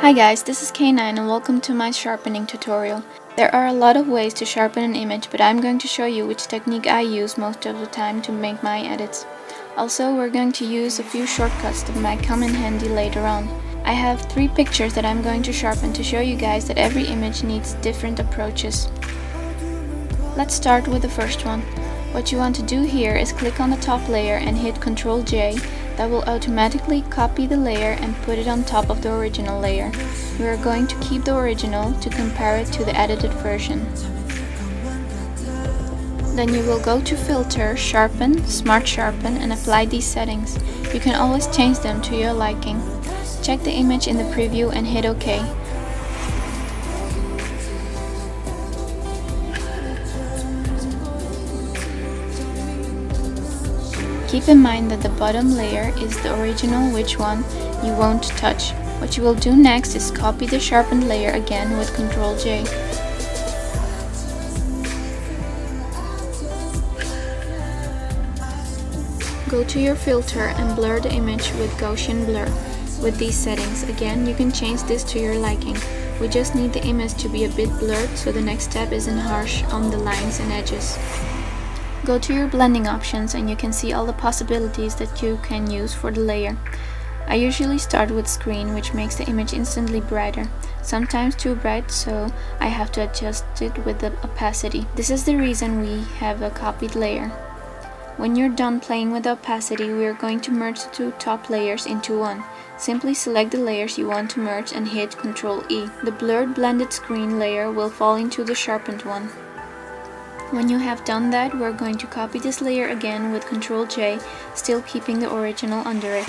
Hi guys, this is Khaenine and welcome to my sharpening tutorial. There are a lot of ways to sharpen an image, but I'm going to show you which technique I use most of the time to make my edits. Also, we're going to use a few shortcuts that might come in handy later on. I have 3 pictures that I'm going to sharpen to show you guys that every image needs different approaches. Let's start with the first one. What you want to do here is click on the top layer and hit Ctrl J. That will automatically copy the layer and put it on top of the original layer. We are going to keep the original to compare it to the edited version. Then you will go to Filter, Sharpen, Smart Sharpen and apply these settings. You can always change them to your liking. Check the image in the preview and hit OK. Keep in mind that the bottom layer is the original, which one you won't touch. What you will do next is copy the sharpened layer again with Ctrl J. Go to your filter and blur the image with Gaussian blur. With these settings, again, you can change this to your liking. We just need the image to be a bit blurred, so the next step isn't harsh on the lines and edges. Go to your blending options and you can see all the possibilities that you can use for the layer. I usually start with screen, which makes the image instantly brighter, sometimes too bright, so I have to adjust it with the opacity. This is the reason we have a copied layer. When you're done playing with the opacity, we are going to merge the 2 top layers into one. Simply select the layers you want to merge and hit Ctrl E. The blurred blended screen layer will fall into the sharpened one. When you have done that, we're going to copy this layer again with Ctrl J, still keeping the original under it.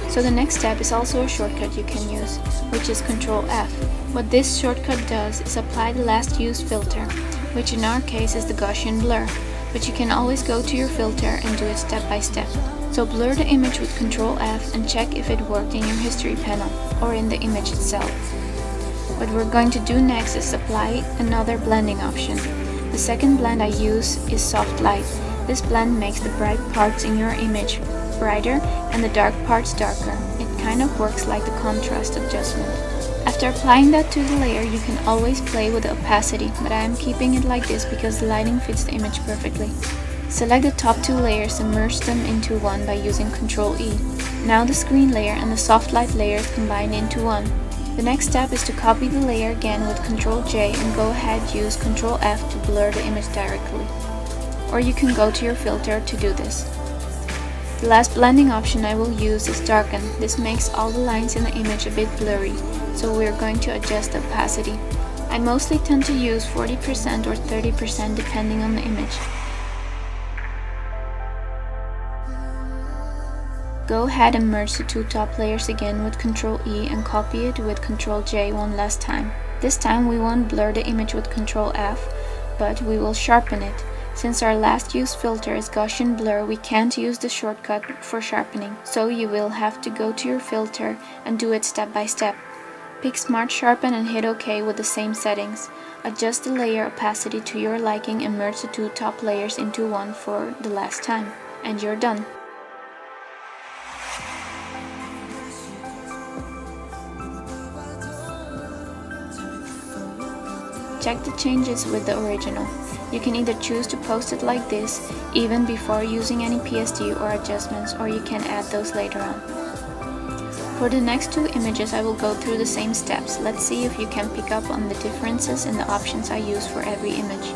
So the next step is also a shortcut you can use, which is Ctrl F. What this shortcut does is apply the last used filter, which in our case is the Gaussian blur, but you can always go to your filter and do it step by step. So blur the image with Ctrl F and check if it worked in your history panel or in the image itself. What we're going to do next is apply another blending option. The second blend I use is Soft Light. This blend makes the bright parts in your image brighter and the dark parts darker. It kind of works like the contrast adjustment. After applying that to the layer, you can always play with the opacity, but I am keeping it like this because the lighting fits the image perfectly. Select the top 2 layers and merge them into one by using Ctrl E. Now the screen layer and the soft light layers combine into one. The next step is to copy the layer again with Ctrl J and go ahead use Ctrl F to blur the image directly. Or you can go to your filter to do this. The last blending option I will use is Darken. This makes all the lines in the image a bit blurry, so we are going to adjust the opacity. I mostly tend to use 40% or 30% depending on the image. Go ahead and merge the 2 top layers again with Ctrl E and copy it with Ctrl J one last time. This time we won't blur the image with Ctrl F, but we will sharpen it. Since our last used filter is Gaussian blur, we can't use the shortcut for sharpening, so you will have to go to your filter and do it step by step. Pick Smart Sharpen and hit OK with the same settings. Adjust the layer opacity to your liking and merge the 2 top layers into one for the last time. And you're done. Check the changes with the original. You can either choose to post it like this, even before using any PSD or adjustments, or you can add those later on. For the next 2 images I will go through the same steps. Let's see if you can pick up on the differences in the options I use for every image.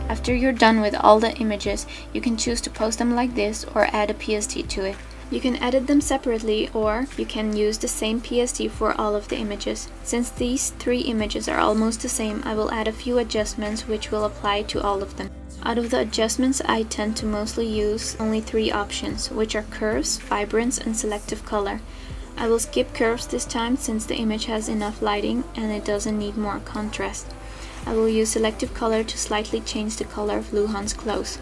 After you're done with all the images, you can choose to post them like this or add a PSD to it. You can edit them separately, or you can use the same PSD for all of the images. Since these 3 images are almost the same, I will add a few adjustments which will apply to all of them. Out of the adjustments, I tend to mostly use only 3 options, which are curves, vibrance, and selective color. I will skip curves this time since the image has enough lighting and it doesn't need more contrast. I will use selective color to slightly change the color of Luhan's clothes.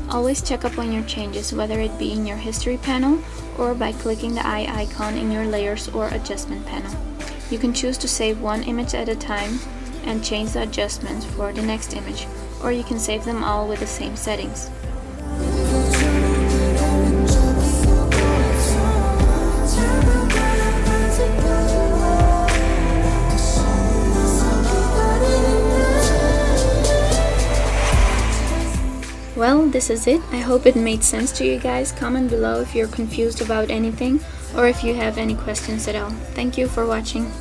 Always check up on your changes, whether it be in your history panel or by clicking the eye icon in your layers or adjustment panel. You can choose to save one image at a time and change the adjustments for the next image, or you can save them all with the same settings. Well, this is it. I hope it made sense to you guys. Comment below if you're confused about anything or if you have any questions at all. Thank you for watching.